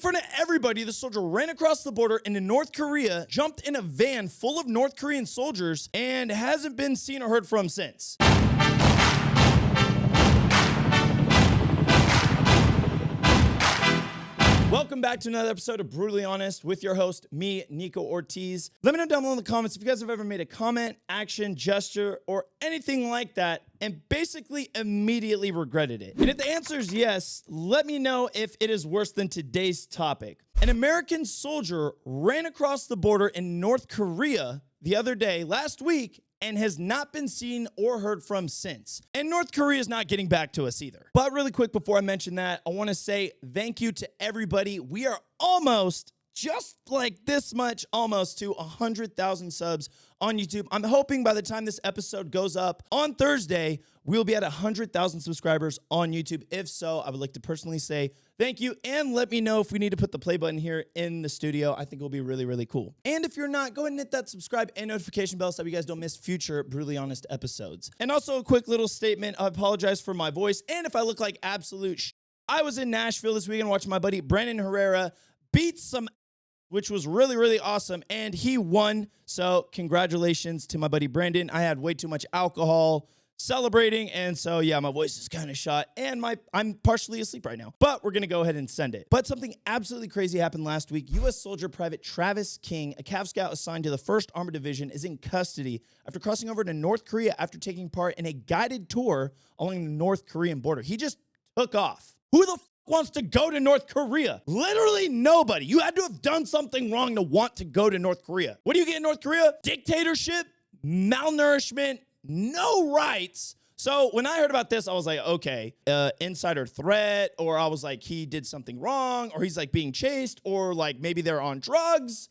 front of everybody, the soldier ran across the border into North Korea, jumped in a van full of North Korean soldiers, and hasn't been seen or heard from since. Welcome back to another episode of Brutally Honest with your host, me, Nikko Ortiz. Let me know down below in the comments if you guys have ever made a comment, action, gesture, or anything like that and basically immediately regretted it. And if the answer is yes, let me know if it is worse than today's topic. An American soldier ran across the border in North Korea the other day, last week, and has not been seen or heard from since. And North Korea is not getting back to us either. But really quick before I mention that, I want to say thank you to everybody. We are almost, just like this much, almost to 100,000 subs on YouTube. I'm hoping by the time this episode goes up on Thursday, we'll be at 100,000 subscribers on YouTube. If so, I would like to personally say thank you and let me know if we need to put the play button here in the studio. I think it'll be really, really cool. And if you're not, go ahead and hit that subscribe and notification bell so that you guys don't miss future Brutally Honest episodes. And also a quick little statement. I apologize for my voice and if I look like absolute shit. I was in Nashville this weekend watching my buddy Brandon Herrera beat some, which was really, really awesome. And he won. So congratulations to my buddy Brandon. I had way too much alcohol celebrating. And so, yeah, my voice is kind of shot and I'm partially asleep right now, but we're going to go ahead and send it. But something absolutely crazy happened last week. U.S. soldier Private Travis King, a Cav Scout assigned to the 1st Armored Division, is in custody after crossing over to North Korea after taking part in a guided tour along the North Korean border. He just took off. Who the wants to go to North Korea? Literally nobody. You had to have done something wrong to want to go to North Korea. What do you get in North Korea? Dictatorship, malnourishment, no rights. So when I heard about this, I was like, okay, insider threat, or I was like, he did something wrong, or he's like being chased, or like maybe they're on drugs.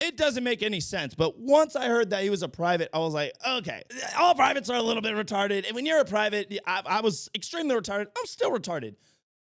It doesn't make any sense. But once I heard that he was a private, I was like, okay, all privates are a little bit retarded. And when you're a private, I was extremely retarded. I'm still retarded.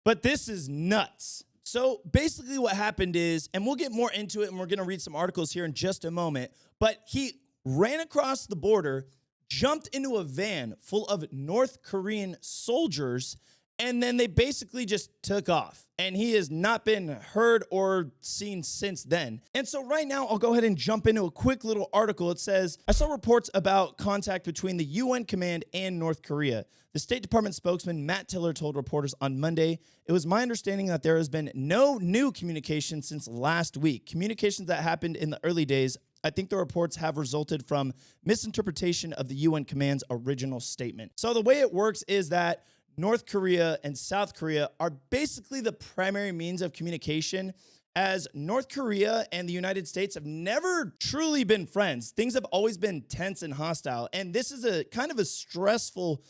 But this is nuts. So basically what happened is, and we'll get more into it, and we're going to read some articles here in just a moment, but he ran across the border, jumped into a van full of North Korean soldiers, and then they basically just took off. And he has not been heard or seen since then. And so right now, I'll go ahead and jump into a quick little article. It says, I saw reports about contact between the UN command and North Korea. The State Department spokesman Matt Tiller told reporters on Monday, it was my understanding that there has been no new communication since last week. Communications that happened in the early days. I think the reports have resulted from misinterpretation of the UN command's original statement. So the way it works is that North Korea and South Korea are basically the primary means of communication, as North Korea and the United States have never truly been friends. Things have always been tense and hostile. And this is a kind of a stressful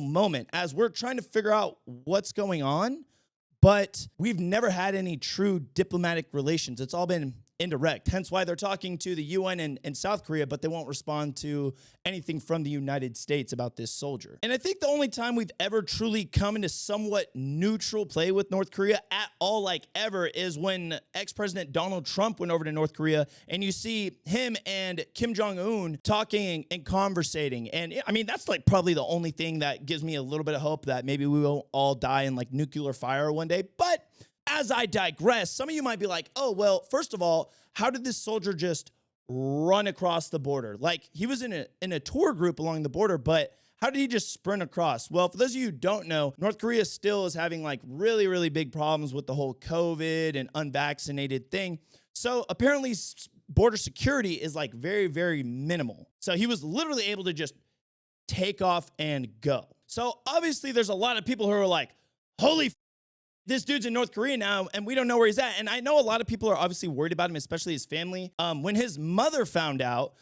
moment as we're trying to figure out what's going on, but we've never had any true diplomatic relations. It's all been indirect, hence why they're talking to the UN and South Korea, but they won't respond to anything from the United States about this soldier. And I think the only time we've ever truly come into somewhat neutral play with North Korea at all, like ever, is when ex-President Donald Trump went over to North Korea, and you see him and Kim Jong-un talking and conversating. And I mean, that's like probably the only thing that gives me a little bit of hope that maybe we won't all die in like nuclear fire one day. But as I digress, some of you might be like, oh, well, first of all, how did this soldier just run across the border? Like, he was in a tour group along the border, but how did he just sprint across? Well, for those of you who don't know, North Korea still is having like really, really big problems with the whole COVID and unvaccinated thing. So apparently border security is like very, very minimal. So he was literally able to just take off and go. So obviously there's a lot of people who are like, holy this dude's in North Korea now, and we don't know where he's at. And I know a lot of people are obviously worried about him, especially his family. When his mother found out,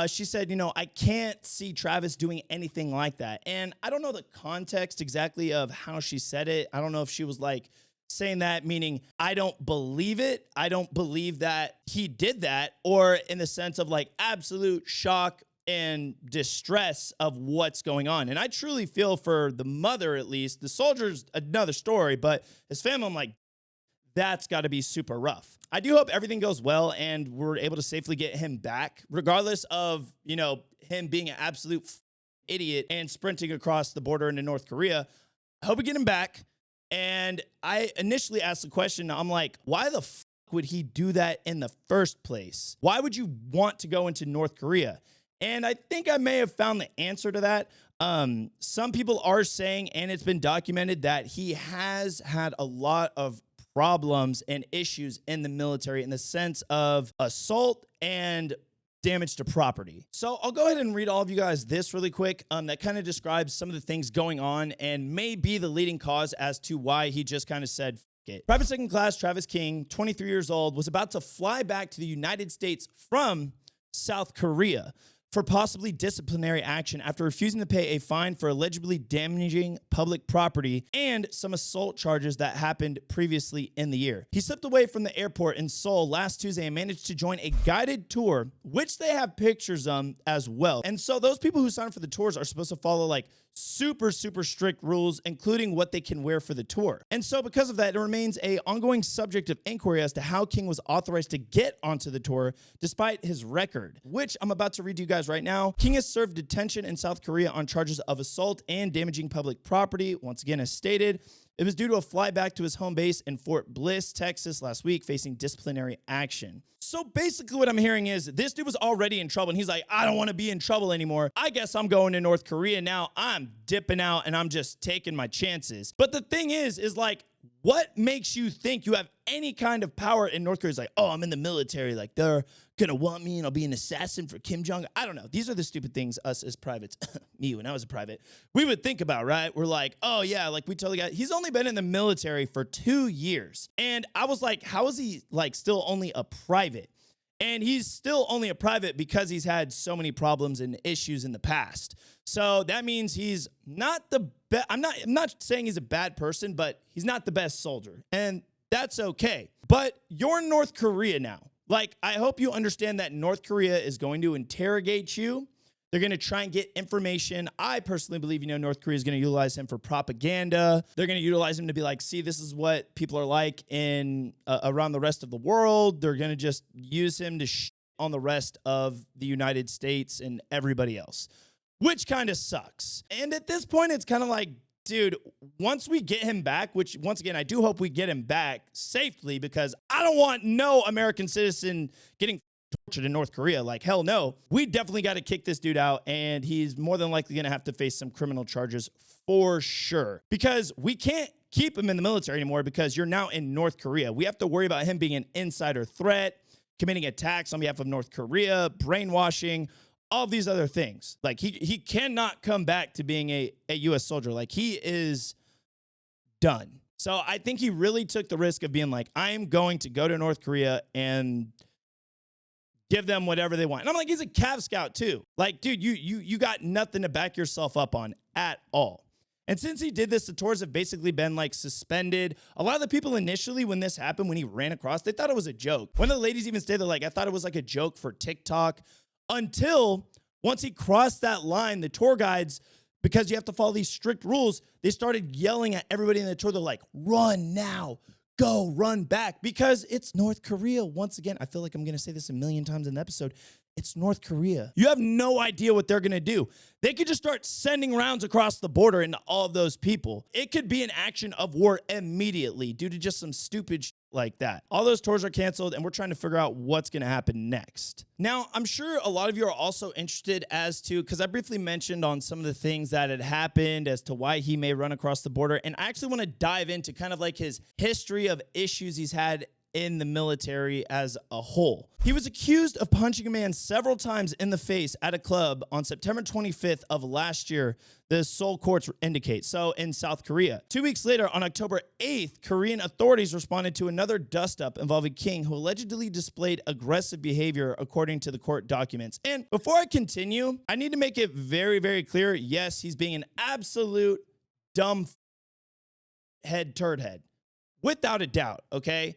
she said, you know, I can't see Travis doing anything like that. And I don't know the context exactly of how she said it. I don't know if she was like saying that, meaning I don't believe it. I don't believe that he did that, or in the sense of like absolute shock and distress of what's going on. And I truly feel for the mother, at least. The soldier's another story, but his family, I'm like, that's got to be super rough. I do hope everything goes well and we're able to safely get him back, regardless of, you know, him being an absolute idiot and sprinting across the border into North Korea. I hope we get him back. And I initially asked the question, I'm like, why the fuck would he do that in the first place? Why would you want to go into North Korea? And I think I may have found the answer to that. Some people are saying, and it's been documented, that he has had a lot of problems and issues in the military in the sense of assault and damage to property. So I'll go ahead and read all of you guys this really quick. That kind of describes some of the things going on and may be the leading cause as to why he just kind of said, F it. Private Second Class Travis King, 23 years old, was about to fly back to the United States from South Korea for possibly disciplinary action after refusing to pay a fine for allegedly damaging public property and some assault charges that happened previously in the year. He slipped away from the airport in Seoul last Tuesday and managed to join a guided tour, which they have pictures of as well. And so those people who sign up for the tours are supposed to follow like super strict rules, including what they can wear for the tour. And so because of that, it remains an ongoing subject of inquiry as to how King was authorized to get onto the tour despite his record, which I'm about to read to you guys right now. King has served detention in South Korea on charges of assault and damaging public property. Once again, as stated, it was due to a flyback to his home base in Fort Bliss, Texas last week, facing disciplinary action. So basically what I'm hearing is this dude was already in trouble and he's like, I don't want to be in trouble anymore. I guess I'm going to North Korea now. I'm dipping out and I'm just taking my chances. But the thing is like, what makes you think you have any kind of power in North Korea? It's like, oh, I'm in the military. Like, they're going to want me and I'll be an assassin for Kim Jong. I don't know. These are the stupid things us as privates, me when I was a private, we would think about, right? We're like, oh, yeah, like we totally got, he's only been in the military for 2 years. And I was like, how is he like still only a private? And he's still only a private because he's had so many problems and issues in the past. So that means he's not the best. I'm not saying he's a bad person, but he's not the best soldier. And that's okay. But you're in North Korea now. Like, I hope you understand that North Korea is going to interrogate you. They're going to try and get information. I personally believe, North Korea is going to utilize him for propaganda. They're going to utilize him to be like, see, this is what people are like in around the rest of the world. They're going to just use him to on the rest of the United States and everybody else, which kind of sucks. And at this point, it's kind of like, dude, once we get him back, which once again, I do hope we get him back safely because I don't want no American citizen getting tortured in North Korea. Like, hell no. We definitely got to kick this dude out, and he's more than likely going to have to face some criminal charges for sure, because we can't keep him in the military anymore because you're now in North Korea. We have to worry about him being an insider threat, committing attacks on behalf of North Korea, brainwashing, all of these other things. Like, he cannot come back to being a U.S. soldier. Like, he is done. So I think he really took the risk of being like, I'm going to go to North Korea and give them whatever they want. And I'm like, he's a Cav Scout too. Like, dude, you got nothing to back yourself up on at all. And since he did this, the tours have basically been like suspended. A lot of the people initially, when this happened, when he ran across, they thought it was a joke. One of the ladies even stated, like, I thought it was like a joke for TikTok, until once he crossed that line, the tour guides, because you have to follow these strict rules, they started yelling at everybody in the tour. They're like, run now. Go, run back, because it's North Korea. Once again, I feel like I'm going to say this a million times in the episode. It's North Korea. You have no idea what they're going to do. They could just start sending rounds across the border into all of those people. It could be an action of war immediately due to just some stupid shit like that. All those tours are canceled, and we're trying to figure out what's going to happen next. Now, I'm sure a lot of you are also interested as to, because I briefly mentioned on some of the things that had happened as to why he may run across the border, and I actually want to dive into kind of like his history of issues he's had in the military as a whole. He was accused of punching a man several times in the face at a club on September 25th of last year, the Seoul courts indicate, so in South Korea. 2 weeks later, on October 8th, Korean authorities responded to another dust-up involving King, who allegedly displayed aggressive behavior, according to the court documents. And before I continue, I need to make it very, very clear, yes, he's being an absolute dumb turd head, without a doubt, okay?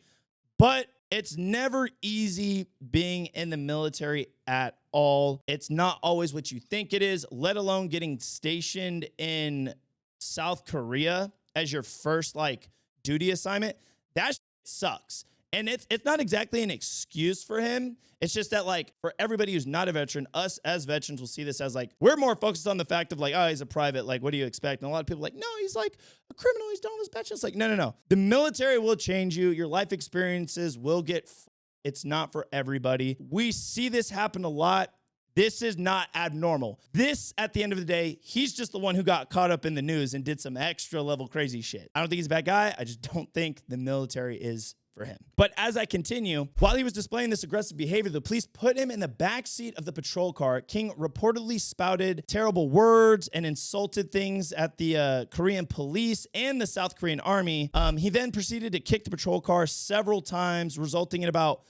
But it's never easy being in the military at all. It's not always what you think it is, let alone getting stationed in South Korea as your first like duty assignment. That sucks. And it's not exactly an excuse for him. It's just that, like, for everybody who's not a veteran, us as veterans will see this as, like, we're more focused on the fact of, like, oh, he's a private. Like, what do you expect? And a lot of people are like, no, he's like a criminal. He's done all this bad shit. It's like, no. The military will change you. Your life experiences will get it's not for everybody. We see this happen a lot. This is not abnormal. This, at the end of the day, he's just the one who got caught up in the news and did some extra level crazy shit. I don't think he's a bad guy. I just don't think the military is for him. But as I continue, while he was displaying this aggressive behavior, the police put him in the back seat of the patrol car. King reportedly spouted terrible words and insulted things at the Korean police and the South Korean army. He then proceeded to kick the patrol car several times, resulting in about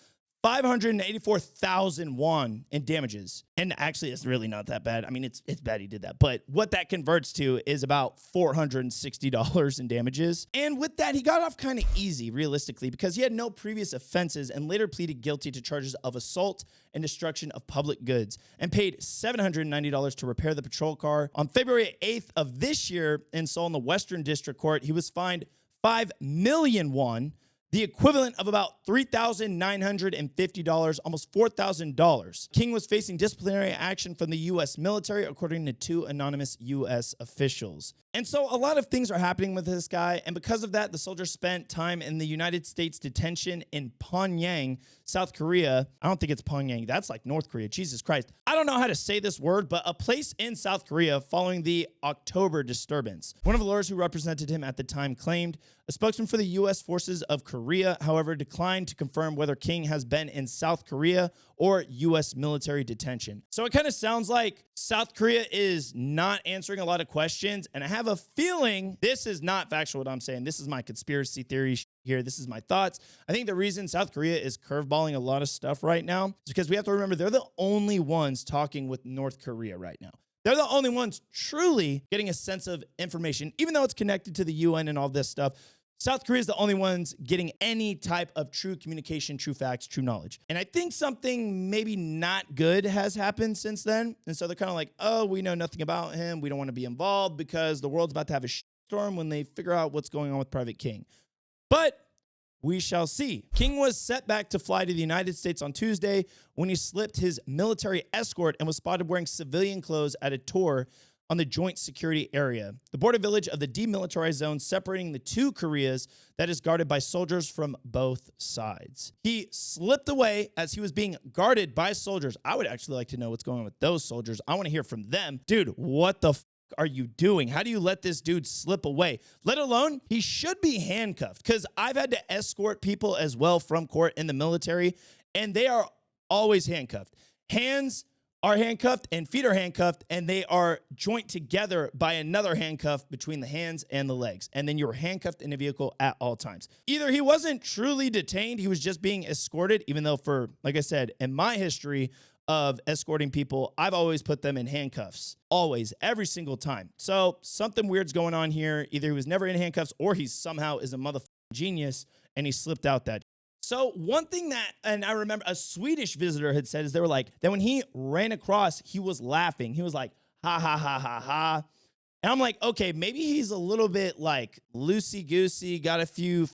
584,000 won in damages. And actually, it's really not that bad. I mean, it's bad he did that. But what that converts to is about $460 in damages. And with that, he got off kind of easy, realistically, because he had no previous offenses and later pleaded guilty to charges of assault and destruction of public goods and paid $790 to repair the patrol car. On February 8th of this year in Seoul in the Western District Court, he was fined 5 million won, the equivalent of about $3,950, almost $4,000. King was facing disciplinary action from the U.S. military, according to 2 anonymous U.S. officials. And so a lot of things are happening with this guy, and because of that, the soldier spent time in the United States detention in Pyongyang, South Korea. I don't think it's Pyongyang. That's like North Korea. Jesus Christ. I don't know how to say this word, but a place in South Korea following the October disturbance. One of the lawyers who represented him at the time claimed a spokesman for the U.S. Forces of Korea, however, declined to confirm whether King has been in South Korea or U.S. military detention. So it kind of sounds like South Korea is not answering a lot of questions, and I have a feeling this is not factual what I'm saying. This is my conspiracy theory here. This is my thoughts. I think the reason South Korea is curveballing a lot of stuff right now is because we have to remember they're the only ones talking with North Korea right now. They're the only ones truly getting a sense of information, even though it's connected to the UN and all this stuff. South Korea is the only ones getting any type of true communication, true facts, true knowledge. And I think something maybe not good has happened since then. And so they're kind of like, oh, we know nothing about him. We don't want to be involved because the world's about to have a storm when they figure out what's going on with Private King. But we shall see. King was set back to fly to the United States on Tuesday when he slipped his military escort and was spotted wearing civilian clothes at a tour on the joint security area, the border village of the demilitarized zone separating the 2 Koreas that is guarded by soldiers from both sides. He slipped away as he was being guarded by soldiers. I would actually like to know what's going on with those soldiers. I want to hear from them. Dude, what the are you doing? How do you let this dude slip away? Let alone, he should be handcuffed, because I've had to escort people as well from court in the military, and they are always handcuffed. Hands are handcuffed and feet are handcuffed, and they are joined together by another handcuff between the hands and the legs. And then you're handcuffed in a vehicle at all times. Either he wasn't truly detained, he was just being escorted, even though for, like I said, in my history of escorting people, I've always put them in handcuffs. Always, every single time. So something weird's going on here. Either he was never in handcuffs or he somehow is a motherfucking genius and he slipped out that. So one thing that, and I remember a Swedish visitor had said, is they were like, that when he ran across, he was laughing. He was like, ha, ha, ha, ha, ha. And I'm like, okay, maybe he's a little bit like loosey-goosey, got a few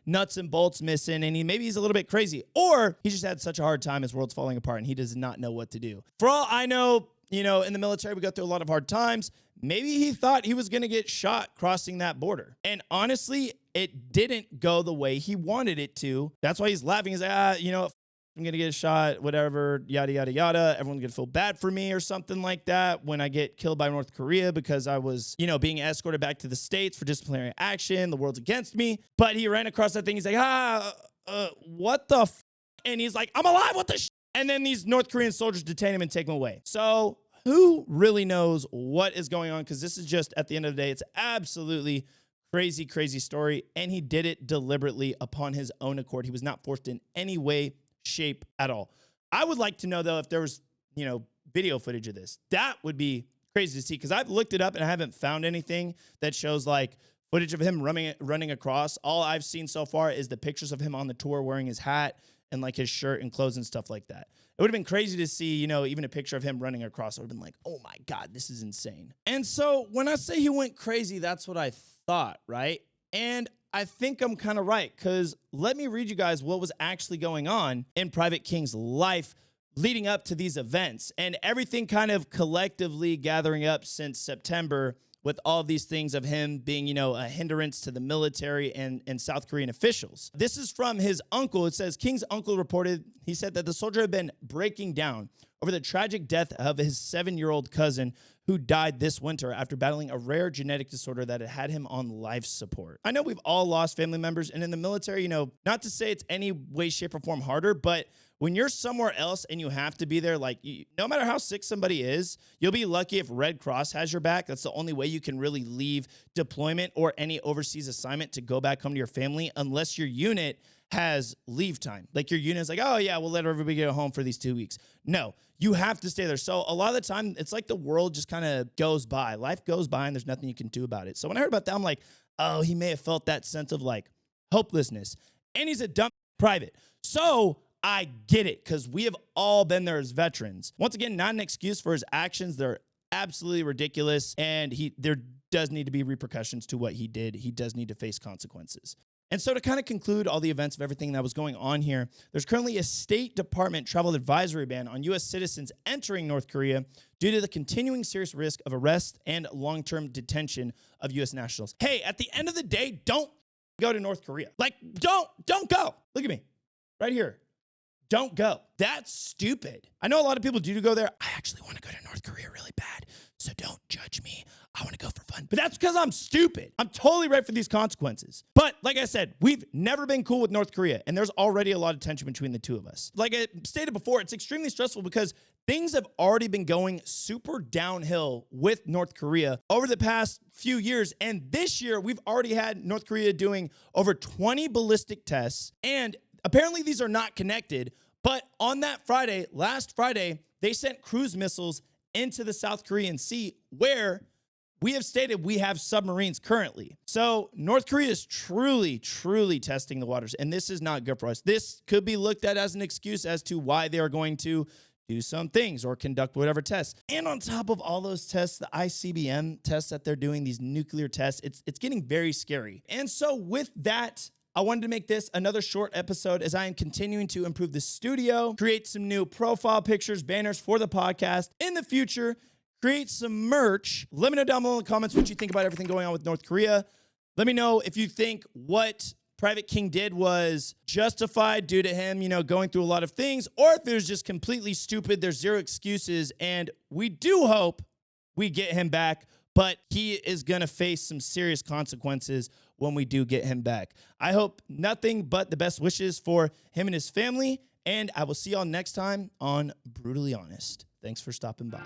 nuts and bolts missing, and maybe he's a little bit crazy. Or he just had such a hard time, his world's falling apart, and he does not know what to do. For all I know, you know, in the military, we go through a lot of hard times. Maybe he thought he was going to get shot crossing that border. And honestly, it didn't go the way he wanted it to. That's why he's laughing. He's like, you know, I'm going to get a shot, whatever, yada, yada, yada. Everyone's going to feel bad for me or something like that when I get killed by North Korea because I was, you know, being escorted back to the States for disciplinary action. The world's against me. But he ran across that thing. He's like, what the f? And he's like, I'm alive. What the sh? And then these North Korean soldiers detain him and take him away. So who really knows what is going on? Because this is just, at the end of the day, it's absolutely crazy, crazy story. And he did it deliberately upon his own accord. He was not forced in any way, shape at all. I would like to know, though, if there was, you know, video footage of this. That would be crazy to see, because I've looked it up and I haven't found anything that shows like footage of him running across. All I've seen so far is the pictures of him on the tour wearing his hat and like his shirt and clothes and stuff like that. It would have been crazy to see, you know, even a picture of him running across. I would have been like, oh my God, this is insane. And so when I say he went crazy, that's what I thought, right? And I think I'm kind of right, because let me read you guys what was actually going on in Private King's life leading up to these events, and everything kind of collectively gathering up since September with all of these things of him being, you know, a hindrance to the military and South Korean officials. This is from his uncle. It says King's uncle reported, he said that the soldier had been breaking down over the tragic death of his 7-year-old cousin who died this winter after battling a rare genetic disorder that had him on life support. I know we've all lost family members, and in the military, you know, not to say it's any way, shape, or form harder, but when you're somewhere else and you have to be there, like, no matter how sick somebody is, you'll be lucky if Red Cross has your back. That's the only way you can really leave deployment or any overseas assignment to go back home to your family, unless your unit has leave time. Like, your unit's like, oh yeah, we'll let everybody go home for these 2 weeks. No, you have to stay there. So a lot of the time, it's like the world just kind of goes by. Life goes by and there's nothing you can do about it. So when I heard about that, I'm like, oh, he may have felt that sense of like hopelessness. And he's a dumb private. So I get it, because we have all been there as veterans. Once again, not an excuse for his actions. They're absolutely ridiculous, and there does need to be repercussions to what he did. He does need to face consequences. And so to kind of conclude all the events of everything that was going on here, there's currently a State Department travel advisory ban on U.S. citizens entering North Korea due to the continuing serious risk of arrest and long-term detention of U.S. nationals. Hey, at the end of the day, don't go to North Korea. Like, don't go. Look at me right here. Don't go. That's stupid. I know a lot of people do go there. I actually want to go to North Korea really bad, so don't judge me. I want to go for fun. But that's because I'm stupid. I'm totally ready for these consequences. But like I said, we've never been cool with North Korea, and there's already a lot of tension between the two of us. Like I stated before, it's extremely stressful because things have already been going super downhill with North Korea over the past few years. And this year, we've already had North Korea doing over 20 ballistic tests, and apparently these are not connected, but on that Friday, last Friday, they sent cruise missiles into the South Korean Sea, where we have stated we have submarines currently. So North Korea is truly, truly testing the waters, and this is not good for us. This could be looked at as an excuse as to why they are going to do some things or conduct whatever tests. And on top of all those tests, the ICBM tests that they're doing, these nuclear tests, it's getting very scary. And so with that, I wanted to make this another short episode as I am continuing to improve the studio, create some new profile pictures, banners for the podcast in the future, create some merch. Let me know down below in the comments what you think about everything going on with North Korea. Let me know if you think what Private King did was justified due to him, you know, going through a lot of things, or if it was just completely stupid. There's zero excuses, and we do hope we get him back, but he is going to face some serious consequences when we do get him back. I hope nothing but the best wishes for him and his family, and I will see y'all next time on Brutally Honest. Thanks for stopping by.